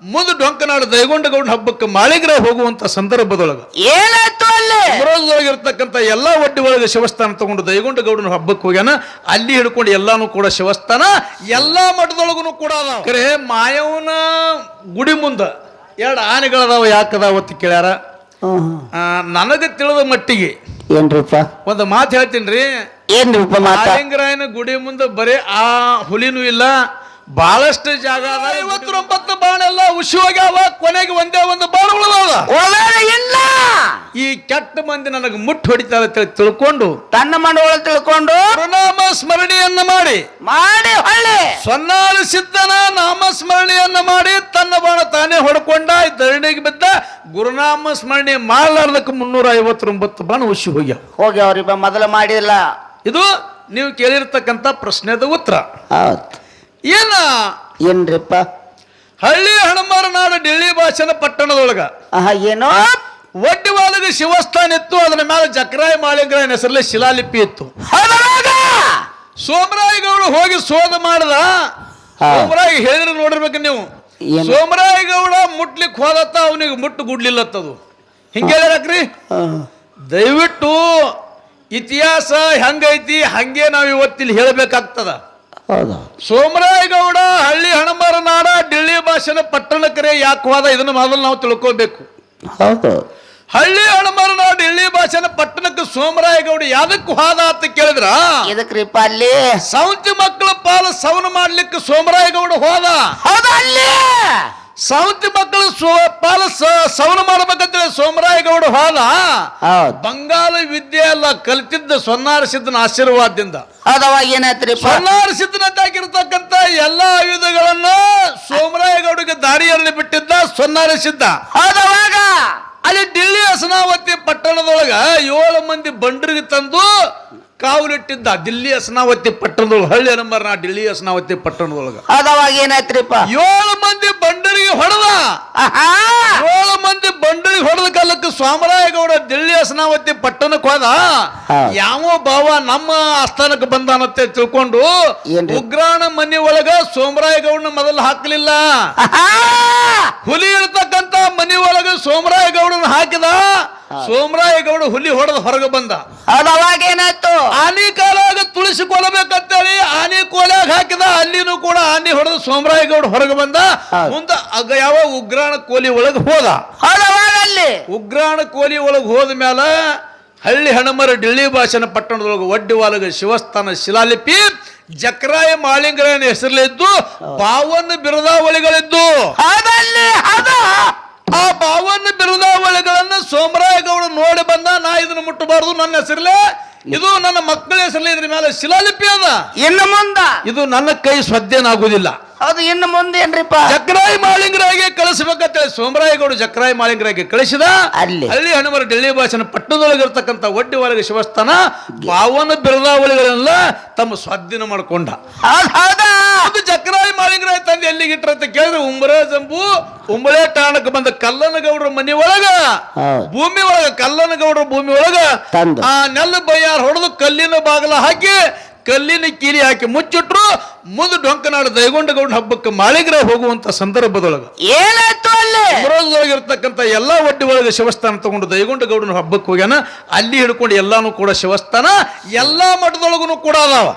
ಮುಂದೆ ಡೊಂಕನಾಡು ದೈಗೊಂಡಗೌಡ ಹಬ್ಬಕ್ಕೆ ಮಾಳಿಗ್ರಾಯ ಹೋಗುವಂತ ಸಂದರ್ಭದೊಳಗ ಏನಾಯ್ತು ಅಲ್ಲಿ ಇರತಕ್ಕಂತ ಎಲ್ಲಾ ಒಡ್ಡಿ ಒಳಗೆ ಶಿವಸ್ಥಾನ ತಗೊಂಡು ದೈಗೊಂಡಗೌಡನ ಹಬ್ಬಕ್ಕೆ ಹೋಗ್ಯಾನ. ಅಲ್ಲಿ ಹಿಡ್ಕೊಂಡು ಎಲ್ಲಾನು ಕೂಡ ಶಿವಸ್ಥಾನ ಎಲ್ಲಾ ಮಠದೊಳಗೂ ಕೂಡ ಅದಾವ. ಕರೆ ಮಾಯವನ ಗುಡಿ ಮುಂದ 2 ಆನೆಗಳದಾವ. ಯಾಕದಾವ ಅಂತ ಕೇಳ್ಯಾರ. ನನಗೆ ತಿಳಿದ ಮಟ್ಟಿಗೆ ಏನ್ರಿಪ್ಪ ಒಂದು ಮಾತು ಹೇಳ್ತೀನಿ. ಏನ್ರಿಪ್ಪ ಮಾಳಿಂಗರಾಯನ ಗುಡಿ ಮುಂದೆ ಬರೀ ಆ ಹುಲಿನೂ ಇಲ್ಲ, ಬಹಳಷ್ಟು ಜಾಗ ಅದ. 59 ಬಾಣ ಎಲ್ಲ ಉಶಿವಾಗ್ಯಾವ. ಕೊನೆಗೆ ಒಂದೇ ಒಂದು ಬಾಣ ಉಳದಾವ. ಇಲ್ಲ ಈ ಕೆಟ್ಟ ಮಂದಿ ನನಗೆ ಮುಟ್ಟು ಹೊಡಿತಾರ ತಿಳ್ಕೊಂಡು ತನ್ನ ಮನವೊಳ ತಿಳ್ಕೊಂಡು ಗುರುನಾಮ ಸ್ಮರಣೆಯನ್ನ ಮಾಡಿ ಹೊಳ್ಳಿ ಸೊನ್ನಾಳು ಸಿದ್ಧನ ನಾಮ ಸ್ಮರಣೆಯನ್ನ ಮಾಡಿ ತನ್ನ ಬಾಣ ತಾನೇ ಹೊಡ್ಕೊಂಡ ಧರಣಿಗೆ ಬಿದ್ದ. ಗುರುನಾಮ ಸ್ಮರಣೆ ಮಾಡಲಾರ್ದಕ್ಕೆ 359 ಬಾಣ ಉಶಿ ಹೋಗ್ಯಾವ್ರಿಪ್ಪ. ಮೊದಲ ಮಾಡಿಲ್ಲ. ಇದು ನೀವು ಕೇಳಿರ್ತಕ್ಕಂಥ ಪ್ರಶ್ನೆದ ಉತ್ತರ. ಏನ್ರಿಪ್ಪ ಹಳ್ಳಿ ಹಣಮಾರ ನಾಡು ಡಿಳ್ಳಿ ಭಾಷಣ ಪಟ್ಟಣದೊಳಗ ಏನೋ ಒಡ್ಡಿ ವಾಲಗ ಶಿವಸ್ಥಾನ ಇತ್ತು. ಅದರ ಮೇಲೆ ಜಕ್ರಾಯ ಮಾಳಿಂಗರಾಯನ ಹೆಸರಲ್ಲಿ ಶಿಲಾಲಿಪಿ ಇತ್ತು. ಸೋಮರಾಯಗೌಡ ಹೋಗಿ ಶೋಧ ಮಾಡದ. ಸೋಮರಾಯ ಹೇಳಿದ್ರೆ ನೋಡಿರ್ಬೇಕು ನೀವು. ಸೋಮರಾಯಗೌಡ ಮುಟ್ಲಿಕ್ಕೆ ಹೋದತ್ತ ಅವನಿಗೆ ಮುಟ್ಟು ಗುಡ್ಲಿಲ್ಲತ್ತದು. ಹಿಂಗೆ ಹೇಳಿರಕ್ರಿ. ದಯವಿಟ್ಟು ಇತಿಹಾಸ ಹೆಂಗೈತಿ ಹಂಗೆ ನಾವು ಇವತ್ತಿಲ್ಲಿ ಹೇಳಬೇಕಾಗ್ತದ. ಸೋಮರಾಯಗೌಡ ಹಳ್ಳಿ ಹಣಮಾರ ನಾಡ ಡಿಳ್ಳಿ ಭಾಷಣ ಪಟ್ಟಣಕ್ಕರೆ ಯಾಕೆ ಹೋದ ಇದನ್ನ ಮೊದಲು ನಾವು ತಿಳ್ಕೋಬೇಕು. ಹಳ್ಳಿ ಹಣಮಾರ ನಾಡ ಡಿಳ್ಳಿ ಭಾಷಣ ಪಟ್ಟಣಕ್ಕೆ ಸೋಮರಾಯಗೌಡ ಯಾದಕ್ಕೆ ಹೋದ ಅಂತ ಕೇಳಿದ್ರ ಇದಕ್ರಿಪ್ಪ ಅಲ್ಲಿ ಸೌಂತಿ ಮಕ್ಕಳ ಪಾಲ ಸವನ ಮಾಡ್ಲಿಕ್ಕೆ ಸೋಮರಾಯಗೌಡ ಹೋದ. ಸೌಂತಿ ಮಕ್ಕಳು ಪಾಲ ಸವನ ಮಾಡ್ಬೇಕಂತೇಳಿ ಸೋಮರಾಯಗೌಡ ಹೋದ. ಬಂಗಾಳ ವಿದ್ಯೆ ಎಲ್ಲ ಕಲಿತಿದ್ದ ಸೊನ್ನಾರ ಸಿದ್ದನ ಆಶೀರ್ವಾದದಿಂದ. ಏನಾಯ್ತ್ರಿ ಸೊನ್ನಾರ ಸಿದ್ದನದ್ದಾಗಿರ್ತಕ್ಕಂಥ ಎಲ್ಲಾ ಆಯುಧಗಳನ್ನ ಸೋಮರಾಯಗೌಡಗೆ ದಾರಿಯಲ್ಲಿ ಬಿಟ್ಟಿದ್ದ ಸೊನ್ನಾರ ಸಿದ್ದ. ಅಲ್ಲಿ ಡಿಳ್ಳಿ ಹಸನಾವತಿ ಪಟ್ಟಣದೊಳಗ 7 ಮಂದಿ ಬಂಡರಿಗೆ ತಂದು ಕಾವಲಿಟ್ಟಿದ್ದ. ದಿಲ್ಲಿ ಹಸನಾವತಿ ಪಟ್ಟಣದೊಳಗ ಹಳ್ಳಿ ಹಣಮಾರ ಡಿಳ್ಳಿ ಹಸನಾವತಿ ಪಟ್ಟಣದೊಳಗ ಏನಾಯ್ತ್ರಿಪ್ಪ 7 ಮಂದಿ ಬಂಡರಿಗೆ ಹೊಡೆದ. 7 ಮಂದಿ ಬಂಡರಿಗೆ ಹೊಡೆದ ಕಾಲಕ್ಕೆ ಸೋಮರಾಯಗೌಡ ದಿಳ್ಳಿ ಹಸನಾವತಿ ಪಟ್ಟಣಕ್ಕೆ ಹೋದ. ಯಾವ ಭಾವ ನಮ್ಮ ಆಸ್ಥಾನಕ್ಕೆ ಬಂದಾನತ್ತೆ ತಿಳ್ಕೊಂಡು ಉಗ್ರಾಣ ಮನೆ ಒಳಗ ಸೋಮರಾಯಗೌಡನ ಮೊದಲು ಹಾಕಲಿಲ್ಲ. ಹುಲಿ ಇರ್ತಕ್ಕಂತ ಮನೆ ಒಳಗ ಸೋಮರಾಯಗೌಡನ ಹಾಕಿದ. ಸೋಮರಾಯಗೌಡ ಹುಲಿ ಹೊಡೆದ ಹೊರಗೆ ಬಂದ. ಏನಾಯ್ತು ಆನೆ ಕಾಲಾಗ ತುಳಿಸಿಕೊಳ್ಳಬೇಕಂತೇಳಿ ಆನೆ ಕೋಲಾಗ ಹಾಕಿದ. ಅಲ್ಲಿನೂ ಕೂಡ ಆನೆ ಹೊಡೆದ ಸೋಮರಾಯಗೌಡ ಹೊರಗೆ ಬಂದ. ಮುಂದ ಯಾವ ಉಗ್ರಾಣ ಕೋಲಿ ಒಳಗೆ ಹೋದ. ಉಗ್ರಾಣ ಕೋಲಿ ಒಳಗೆ ಹೋದ ಮ್ಯಾಲ ಹಳ್ಳಿ ಹಣಮರ ಡಿಳ್ಳಿ ಭಾಷಣ ಪಟ್ಟಣದೊಳಗೆ ಒಡ್ಡಿ ವಾಲಗ ಶಿವಸ್ಥಾನ ಶಿಲಾಲಿಪಿ ಜಕ್ರಾಯ ಮಾಳಿಂಗರಾಯನ ಹೆಸರಲ್ಲಿದ್ದು 52 ಬಿರುದಾವಳಿಗಳಿದ್ದು. ಆ 52 ಬಿರುದಾವಳಿಗಳನ್ನ ಸೋಮರಾಯಗೌಡ ನೋಡಿ ಬಂದ. ನಾ ಇದನ್ನು ಮುಟ್ಟಬಾರದು, ನನ್ನ ಹೆಸರಲ್ಲೇ ಇದು ನನ್ನ ಮಕ್ಕಳ ಹೆಸರಲ್ಲಿ ಇದ್ರ ಮೇಲೆ ಶಿಲಾಲಿಪಿ ಅದ. ಇನ್ನು ಮುಂದ ಇದು ನನ್ನ ಕೈ ಸ್ವದ್ದೇನಾಗುವುದಿಲ್ಲ. ಅದು ಇನ್ನು ಮುಂದೆ ಏನ್ರಿಪ್ಪ ಜಕ್ರಾಯ ಮಾಳಿಂಗರಾಯಿಗೆ ಕಳಿಸಬೇಕಂತೇಳಿ ಸೋಮರಾಯಗೌಡ ಜಕ್ರಾಯ ಮಾಳಿಂಗರಾಯಿಗೆ ಕಳಿಸಿದ. ಹಳ್ಳಿ ಹಣಮರ ಡಿಳ್ಳಿ ಭಾಷಣ ಪಟ್ಟಣದೊಳಗಿರ್ತಕ್ಕಂಥ ಒಡ್ಡಿ ಒಳಗೆ ಶಿವಸ್ಥಾನ 52 ಬಿರುದಾವಳಿಗಳೆಲ್ಲ ತಮ್ಮ ಸ್ವಾಧೀನ ಮಾಡಿಕೊಂಡ. ಅದು ಜಕ್ರಾಯ ಮಾಳಿಂಗರಾಯ ತಂದೆ ಎಲ್ಲಿಗೆ ಇಟ್ರ ಅಂತ ಕೇಳಿದ್ರೆ ಉಂಬರ ಜಂಬು ಉಂಬಳೆ ಠಾಣಕ್ಕೆ ಬಂದ ಕಲ್ಲನಗೌಡರ ಮನೆ ಒಳಗ ಭೂಮಿ ಒಳಗ ಕಲ್ಲನಗೌಡರ ಭೂಮಿ ಒಳಗ ಆ ನೆಲ್ಲ ಬಯ್ಯಾರ ಹೊಡೆದು ಕಲ್ಲಿನ ಬಾಗಲ ಹಾಕಿ ಕಲ್ಲಿನ ಕೀಲಿ ಹಾಕಿ ಮುಚ್ಚಿಟ್ರು. ಮುಂದೆ ಡೊಂಕನಾಡು ದೈಗೊಂಡಗೌಡ ಹಬ್ಬಕ್ಕೆ ಮಾಳಿಗ್ರಾಯ ಹೋಗುವಂತ ಸಂದರ್ಭದೊಳಗ ಏನಾಯ್ತು ಅಲ್ಲಿ ಇರ್ತಕ್ಕಂಥ ಎಲ್ಲಾ ಒಡ್ಡಿ ಒಳಗೆ ಶಿವಸ್ಥಾನ ತಗೊಂಡು ದೈಗೊಂಡಗೌಡನ ಹಬ್ಬಕ್ಕೆ ಹೋಗ್ಯಾನ. ಅಲ್ಲಿ ಹಿಡ್ಕೊಂಡು ಎಲ್ಲಾನು ಕೂಡ ಶಿವಸ್ಥಾನ ಎಲ್ಲಾ ಮಠದೊಳಗೂ ಕೂಡ ಅದಾವ.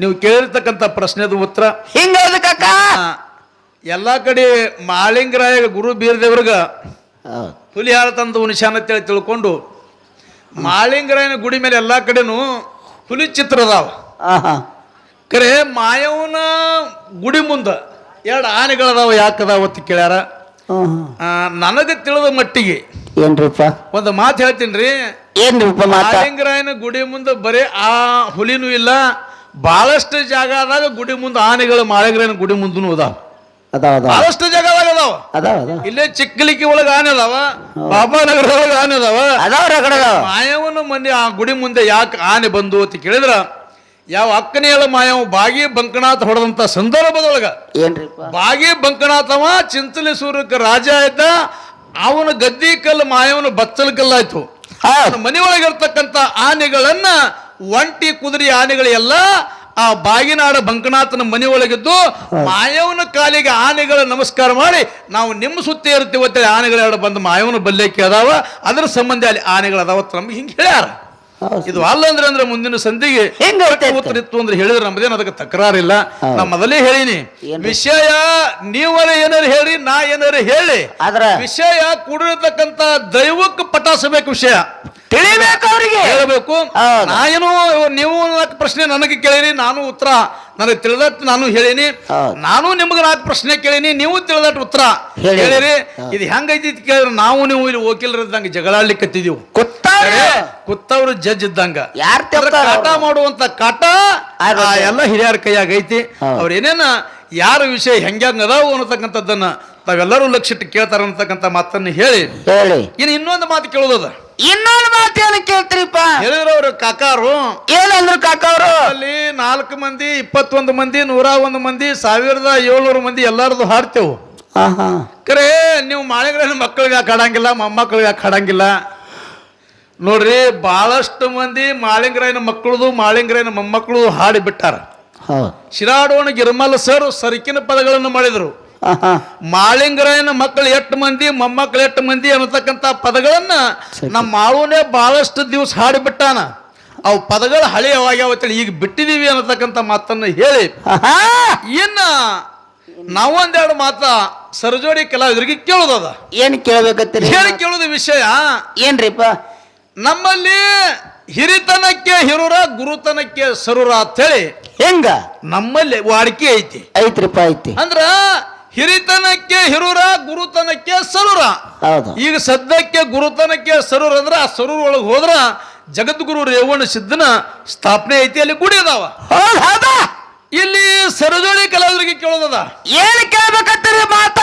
ನೀವು ಕೇಳಿರ್ತಕ್ಕಂಥ ಪ್ರಶ್ನೆದ ಉತ್ತರ ಹಿಂಗ ಎಲ್ಲಾ ಕಡೆ ಮಾಳಿಂಗರಾಯ ಗುರು ಬೀರದೇವ್ರಗ ಹುಲಿ ಹಾರ ತಂದು ನಿಶಾನ ತಿಳ್ಕೊಂಡು ಮಾಳಿಂಗರಾಯನ ಗುಡಿ ಮೇಲೆ ಎಲ್ಲಾ ಕಡೆನೂ ಹುಲಿ ಚಿತ್ರ ಅದಾವ. ಕರೆ ಮಾಯವನ ಗುಡಿ ಮುಂದ 2 ಆನೆಗಳದಾವ. ಯಾಕದಾವ ಅಂತ ಕೇಳ್ಯಾರ. ನನಗೆ ತಿಳಿದ ಮಟ್ಟಿಗೆ ಏನ್ರಿಪ್ಪ ಒಂದು ಮಾತು ಹೇಳ್ತೀನಿ. ಮಾಳಿಂಗರಾಯನ ಗುಡಿ ಮುಂದೆ ಬರೀ ಆ ಹುಲಿನೂ ಇಲ್ಲ, ಬಹಳಷ್ಟು ಜಾಗ ಆದಾಗ ಗುಡಿ ಮುಂದೆ ಆನೆಗಳು ಮಾಳಿಂಗರಾಯನ ಗುಡಿ ಮುಂದೂ ಅದಾವ. ಬಹಳಷ್ಟು ಜಾಗದಾಗ ಅದಾವ. ಇಲ್ಲೇ ಚಿಕ್ಕಲಿಕ್ಕಿ ಒಳಗ ಆನೆ ಅದಾವ, ಬಾಬಾನಗರದೊಳಗ ಆನೆ ಅದಾವ. ಮಾಯವನ ಮನೆ ಆ ಗುಡಿ ಮುಂದೆ ಯಾಕೆ ಆನೆ ಬಂದು ಅಂತ ಕೇಳಿದ್ರ ಯಾವ ಅಕ್ಕನಿಯಳ ಮಾಯವ ಬಾಗಿ ಬಂಕನಾಥ ಹೊಡೆದಂತ ಸಂದರ್ಭದೊಳಗ ಬಾಗಿ ಬಂಕನಾಥವ ಚಿಂಚಲೇಶ್ವರಕ್ಕೆ ರಾಜ ಆಯ್ತ. ಅವನ ಗದ್ದಿ ಕಲ್ಲು ಮಾಯವನ ಬಚ್ಚಲ ಕಲ್ಲಾಯ್ತು. ಮನೆಯೊಳಗಿರ್ತಕ್ಕಂಥ ಆನೆಗಳನ್ನ ಒಂಟಿ ಕುದುರೆ ಆನೆಗಳೆಲ್ಲ ಆ ಬಾಗಿನಾಡ ಬಂಕನಾಥನ ಮನೆ ಒಳಗಿದ್ದು ಮಾಯವನ ಕಾಲಿಗೆ ಆನೆಗಳ ನಮಸ್ಕಾರ ಮಾಡಿ ನಾವು ನಿಮ್ಮ ಸುತ್ತ ಇರ್ತೀವಿ ಅಂತೇಳಿ ಆನೆಗಳೆರಡು ಬಂದು ಮಾಯವನ ಬಲ್ಯಕ್ಕೆ ಅದಾವ, ಅದರ ಸಂಬಂಧ ಅಲ್ಲಿ ಆನೆಗಳು ಅದಾವ ನಮ್ಗೆ ಹಿಂಗೆ ಹೇಳ್ಯಾರ. ಇದು ಅಲ್ಲ ಅಂದ್ರೆ ಮುಂದಿನ ಸಂಧಿಗೆ ಉತ್ತರ ಇತ್ತು ಅಂದ್ರೆ ಹೇಳಿದ್ರೆ ನಮ್ದೇನು ಅದಕ್ಕೆ ತಕರಾರಿಲ್ಲ. ನಾ ಮೊದಲೇ ಹೇಳಿನಿ, ವಿಷಯ ನೀವರ ಏನಾರು ಹೇಳಿ ನಾ ಏನಾರು ಹೇಳಿ, ವಿಷಯ ಕೂಡಿರತಕ್ಕಂತ ದೈವಕ್ಕೆ ಪಟಾಸಬೇಕು, ವಿಷಯ ತಿಳಿಬೇಕು, ಅವ್ರಿಗೆ ಹೇಳಬೇಕು. ನಾ ಏನು ನೀವು ಪ್ರಶ್ನೆ ನನಗೆ ಕೇಳಿರಿ, ನಾನು ಉತ್ತರ ನನಗೆ ತಿಳಿದಟ್ಟು ನಾನು ಹೇಳಿನಿ. ನಾನು ನಿಮ್ಗೆ 4 ಪ್ರಶ್ನೆ ಕೇಳಿನಿ, ನೀವು ತಿಳಿದಟ್ಟು ಉತ್ತರ ಹೇಳಿರಿ. ಇದು ಹೆಂಗೈತಿ ಕೇಳಿದ್ರೆ ನಾವು ನೀವು ಇಲ್ಲಿ ವಕೀಲರಿದ್ದಂಗೆ ಜಗಳಾಡ್ಲಿಕ್ಕತ್ತಿದೀವಿ. ಕುತ್ತವ್ರು ಜಡ್ಜ್ ಇದ್ದಂಗ ಕಾಟ ಮಾಡುವಂತ ಕಾಟ ಎಲ್ಲ ಹಿರಿಯರ ಕೈಯಾಗ ಐತಿ. ಅವ್ರ ಏನೇನ ಯಾರ ವಿಷಯ ಹೆಂಗ್ಯಾಂಗ ಅದಾವು ಅನ್ನತಕ್ಕಂಥದ್ದನ್ನ ತಾವೆಲ್ಲರೂ ಲಕ್ಷಿಟ್ಟು ಕೇಳ್ತಾರ ಅನ್ನತಕ್ಕಂಥ ಮಾತನ್ನು ಹೇಳಿ ಇನ್ನು ಇನ್ನೊಂದು ಮಾತು ಕೇಳೋದದ. ಇನ್ನೊಂದು ಮಾತು ಏನು ಕೇಳ್ತೀರಿಪ್ಪ ಹೇಳಿದ್ರು ಅವ್ರ ಕಾಕಾರು. ಏನಂದ್ರು ಕಾಕಾವ್ರು? ಅಲ್ಲಿ 4 ಮಂದಿ 21 ಮಂದಿ 101 ಮಂದಿ 1700 ಮಂದಿ ಎಲ್ಲಾರದು ಹಾಡ್ತೇವು. ಕರೆ ನೀವು ಮಾಳಿಗ್ರಹಣ ಮಕ್ಕಳಿಗೆ ಹಾಡಂಗಿಲ್ಲ, ಮೊಮ್ಮಕ್ಕಳಿಗೆ ಹಾಡಂಗಿಲ್ಲ. ನೋಡ್ರಿ, ಬಹಳಷ್ಟು ಮಂದಿ ಮಾಳಿಂಗರಾಯನ ಮಕ್ಕಳದು ಮಾಳಿಂಗರಾಯನ ಮೊಮ್ಮಕ್ಕಳು ಹಾಡಿ ಬಿಟ್ಟಾರ. ಶಿರಾಡೋಣ ಗಿರ್ಮಲ್ ಸರ್ ಸರಿಕಿನ ಪದಗಳನ್ನು ಮಾಡಿದ್ರು. ಮಾಳಿಂಗರಾಯನ ಮಕ್ಕಳು 8 ಮಂದಿ ಮೊಮ್ಮಕ್ಕಳು 8 ಮಂದಿ ಅನ್ನತಕ್ಕಂತ ಪದಗಳನ್ನ ನಮ್ಮ ಮಾಳುನೇ ಬಹಳಷ್ಟು ದಿವಸ ಹಾಡಿ ಬಿಟ್ಟಾನ. ಅವು ಪದಗಳು ಹಳೆಯವಾಗ್ಯಾವತ್ತೇಳಿ ಈಗ ಬಿಟ್ಟಿದೀವಿ ಅನ್ನತಕ್ಕಂಥ ಮಾತನ್ನು ಹೇಳಿ ಇನ್ನ ನಾವೊಂದೆರಡು ಮಾತ ಸರಜೋಡಿ ಕಲಾವಿದರಿಗೆ ಕೇಳೋದದ. ಏನ್ ಕೇಳಬೇಕಂತೀರಿ? ಹೇಳಿ ಕೇಳೋದು ವಿಷಯ ಏನ್ರಿಪ್ಪ? ನಮ್ಮಲ್ಲಿ ಹಿರಿತನಕ್ಕೆ ಹಿರುರ ಗುರುತನಕ್ಕೆ ಸರುರ ಅಂತ ಹೇಳಿ ಹೆಂಗ ನಮ್ಮಲ್ಲಿ ವಾಡಿಕೆ ಐತಿ. ಐತ್ರಿಪ್ಪ, ಐತಿ. ಅಂದ್ರ ಹಿರಿತನಕ್ಕೆ ಹಿರುರ ಗುರುತನಕ್ಕೆ ಸರುರ. ಈಗ ಸದ್ಯಕ್ಕೆ ಗುರುತನಕ್ಕೆ ಸರುರ ಅಂದ್ರ ಆ ಸರೂರ್ ಒಳಗೆ ಹೋದ್ರ ಜಗದ್ಗುರು ರೇವಣ ಸಿದ್ಧನ ಸ್ಥಾಪನೆ ಐತಿ, ಅಲ್ಲಿ ಗುಡಿ ಅದಾವ. ಇಲ್ಲಿ ಸರಜೋಡಿ ಕಲಾವಿದರಿಗೆ ಕೇಳೋದದ. ಏನ್ ಕೇಳ್ಬೇಕಂತೀರಿ ಮಾತ?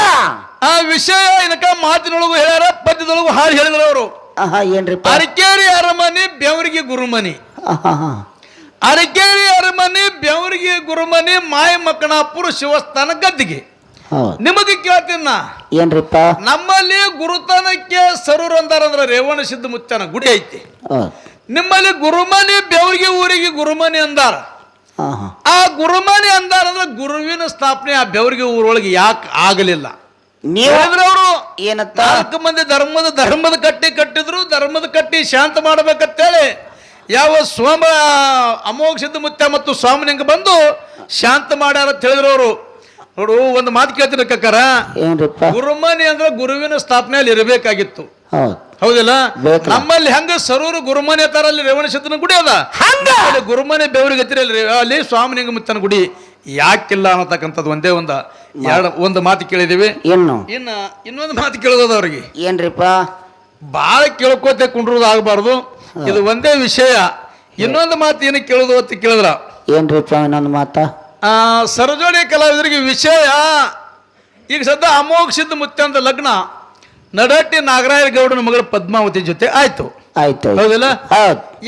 ಆ ವಿಷಯ ಏನಕ ಮಾತಿನೊಳಗು ಹೇಳ್ಯಾರ, ಪದ್ಯದೊಳಗು ಹಾಡು ಹೇಳಿದ್ರು ಅವರು. ಏನ್ರಿಪ್ಪ? ಅರಕೇರಿ ಅರಮನೆ ಬೆವರಿಗೆ ಗುರುಮನಿ. ಅರಕೇರಿ ಅರಮನೆ ಬೆವರಿಗೆ ಗುರುಮನಿ ಮಾಯ ಮಕ್ಕಣಾಪುರ ಶಿವಸ್ಥಾನ ಗದ್ದಿಗೆ. ನಿಮಗೆ ಕೇಳ್ತೀನ ಏನ್ರಿಪ್ಪ? ನಮ್ಮಲ್ಲಿ ಗುರುತನಕ್ಕೆ ಸರೂರ್ ಅಂದಾರಂದ್ರ ರೇವಣ ಸಿದ್ಧ ಮುತ್ತನ ಗುಡಿ ಐತಿ. ನಿಮ್ಮಲ್ಲಿ ಗುರುಮನಿ ಬೆವರಿಗೆ ಊರಿಗೆ ಗುರುಮನಿ ಅಂದಾರ. ಆ ಗುರುಮನಿ ಅಂದಾರಂದ್ರ ಗುರುವಿನ ಸ್ಥಾಪನೆ ಆ ಬೆವರಿಗೆ ಊರೊಳಗೆ ಯಾಕೆ ಆಗಲಿಲ್ಲ? ಅವರು ಏನಂತ 4 ಮಂದಿ ಧರ್ಮದ ಕಟ್ಟಿದ್ರು. ಧರ್ಮದ ಕಟ್ಟಿ ಶಾಂತ ಮಾಡ್ಬೇಕಂತೇಳಿ ಯಾವ ಸೋಮ ಅಮೋಘ ಸಿದ್ಧ ಮುತ್ಯ ಮತ್ತು ಸ್ವಾಮಿನಿಂಗ ಬಂದು ಶಾಂತ ಮಾಡ್ಯಾರ ಅಂತ ಹೇಳಿದ್ರು ಅವರು. ನೋಡು, ಒಂದು ಮಾತು ಕೇಳ್ತೀನಿ ಕಕ್ಕಾರ, ಗುರುಮನಿ ಅಂದ್ರೆ ಗುರುವಿನ ಸ್ಥಾಪನೆಯಲ್ಲಿ ಇರಬೇಕಾಗಿತ್ತು, ಹೌದಿಲ್ಲ? ನಮ್ಮಲ್ಲಿ ಹೆಂಗ ಸರೂರು ಗುರುಮನಿ ತರ ಅಲ್ಲಿ ರೇವಣ ಸಿದ್ಧನ ಗುಡಿ ಅದ, ಅಲ್ಲಿ ಗುರುಮನಿ ಬೆವರಿಗೆ ಅಲ್ಲಿ ಸ್ವಾಮಿನಿಂಗ ಮುತ್ತನ ಗುಡಿ ಯಾಕಿಲ್ಲ ಅನ್ನತಕ್ಕಂಥದ್ದು ಒಂದೇ ಒಂದು ಮಾತು ಕೇಳಿದೀವಿ. ಇನ್ನೊಂದು ಮಾತು ಕೇಳೋದು ಅವ್ರಿಗೆ ಏನ್ರಿಪ್ಪ? ಬಾಳ ಕೇಳ್ಕೋತೆ ಕುಂಡ್ರೋದು ಆಗಬಾರ್ದು, ಇದು ಒಂದೇ ವಿಷಯ. ಇನ್ನೊಂದು ಮಾತು ಏನಕ್ಕೆ ಕೇಳೋದು ಅಂತ ಕೇಳಿದ್ರ ಏನ್ರಿಪ್ಪ? ಇನ್ನೊಂದು ಮಾತ ಸರಜೋಡಿ ಕಲಾವಿದರಿಗೆ ವಿಷಯ. ಈಗ ಸದ್ಯ ಅಮೋಘ ಸಿದ್ಧ ಮುತ್ಯಂದ ಲಗ್ನ ನಡಟ್ಟಿ ನಾಗರಾಯ ಗೌಡನ ಮಗಳ ಪದ್ಮಾವತಿ ಜೊತೆ ಆಯ್ತು, ಹೌದಿಲ್ಲ?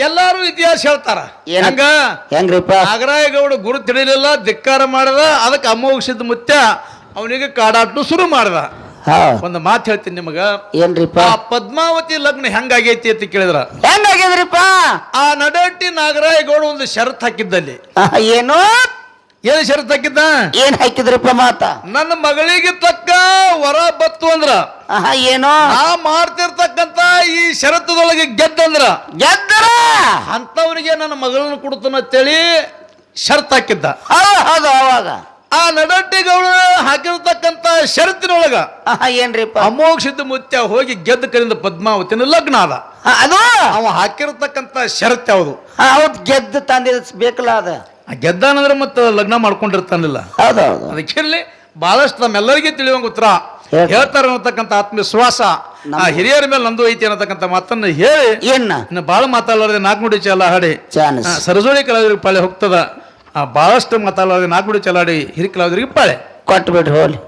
ಎಲ್ಲಾರು ಇತಿಹಾಸ ಹೇಳ್ತಾರ. ಹೆಂಗ್ರಿಪ್ಪ? ನಾಗರಾಯ ಗೌಡ ಗುರು ತಿಳಿಲಿಲ್ಲ, ಧಿಕ್ಕಾರ ಮಾಡದ, ಅದಕ್ಕೆ ಅಮೋಘ ಸಿದ್ಧ ಮುತ್ಯ ಅವನಿಗೆ ಕಾಡಾಟ ಶುರು ಮಾಡದ. ಒಂದು ಮಾತು ಹೇಳ್ತೀನಿ ನಿಮಗ, ಏನ್ರಿಪ್ಪ? ಆ ಪದ್ಮಾವತಿ ಲಗ್ನ ಹೆಂಗಾಗೈತಿ ಅಂತ ಕೇಳಿದ್ರ ಹೆಂಗಾಗಿದ್ರಿಪ್ಪ? ಆ ನಡಟ್ಟಿ ನಾಗರಾಯ ಗೌಡ ಒಂದು ಷರತ್ ಹಾಕಿದ್ದಲ್ಲಿ. ಏನು ಷರತ್ ಹಾಕಿದ್ದ? ಏನ್ ಹಾಕಿದ್ರಿಪ್ಪ ಮಾತ? ನನ್ನ ಮಗಳಿಗೆ ತಕ್ಕ ವರ ಬತ್ತು ಅಂದ್ರ ಏನೋ ನಾ ಮಾಡ್ತಿರ್ತಕ್ಕಂತ ಈ ಷರತ್ತದೊಳಗೆ ಗೆದ್ದರ ಅಂತವರಿಗೆ ನನ್ನ ಮಗಳನ್ನ ಕೊಡ್ತಾನ ಅಂತೇಳಿ ಷರತ್ ಹಾಕಿದ್ದ. ಅವಾಗ ಆ ನಡಟ್ಟಿ ಗೌಡ ಹಾಕಿರ್ತಕ್ಕಂತ ಷರತ್ತಿನೊಳಗ ಏನ್ರಿಪ್ಪ? ಅಮೋಘ ಸಿದ್ಧ ಮುತ್ಯ ಹೋಗಿ ಗೆದ್ದ ಕರಿಂದ ಪದ್ಮಾವತಿನ ಲಗ್ನ ಅದ. ಅದು ಅವ ಹಾಕಿರ್ತಕ್ಕಂತ ಷರತ್ ಯಾವುದು? ಹೌದು, ಗೆದ್ದು ತಂದಿದ ಬೇಕಲ್ಲ ಅದ. ಗೆದ್ದಾನಂದ್ರೆ ಮತ್ತೆ ಲಗ್ನ ಮಾಡ್ಕೊಂಡಿರ್ತಾನಿಲ್ಲ. ಅದಕ್ಕಿರ್ಲಿ ಬಹಳಷ್ಟು ನಮ್ಮೆಲ್ಲರಿಗೆ ತಿಳಿಯುವಂಗ ಉತ್ತರ ಹೇಳ್ತಾರ ಅನ್ನತಕ್ಕಂಥ ಆತ್ಮವಿಶ್ವಾಸ ಆ ಹಿರಿಯರ ಮೇಲೆ ನಂದು ಐತಿ ಅನ್ನತಕ್ಕಂಥ ಮಾತನ್ನ ಹೇಳಿ ಇನ್ನು ಬಾಳ ಮಾತಾಡಲಾರದೆ 4 ನುಡಿ ಚಾಲ ಹಾಡಿ ಸರಜೋಡಿ ಕಲಾವಿದರಿಗೆ ಪಾಳೆ ಹೋಗ್ತದ. ಬಹಳಷ್ಟು ಮಾತಾಡಲಾರದೆ 4 ನುಡಿ ಚಾಲ ಹಾಡಿ ಹಿರಿಯ ಕಲಾವಿದರಿಗೆ ಪಾಳೆ ಕೊಟ್ಟು ಬಿಡ್ರಿ ಹೋಲಿ.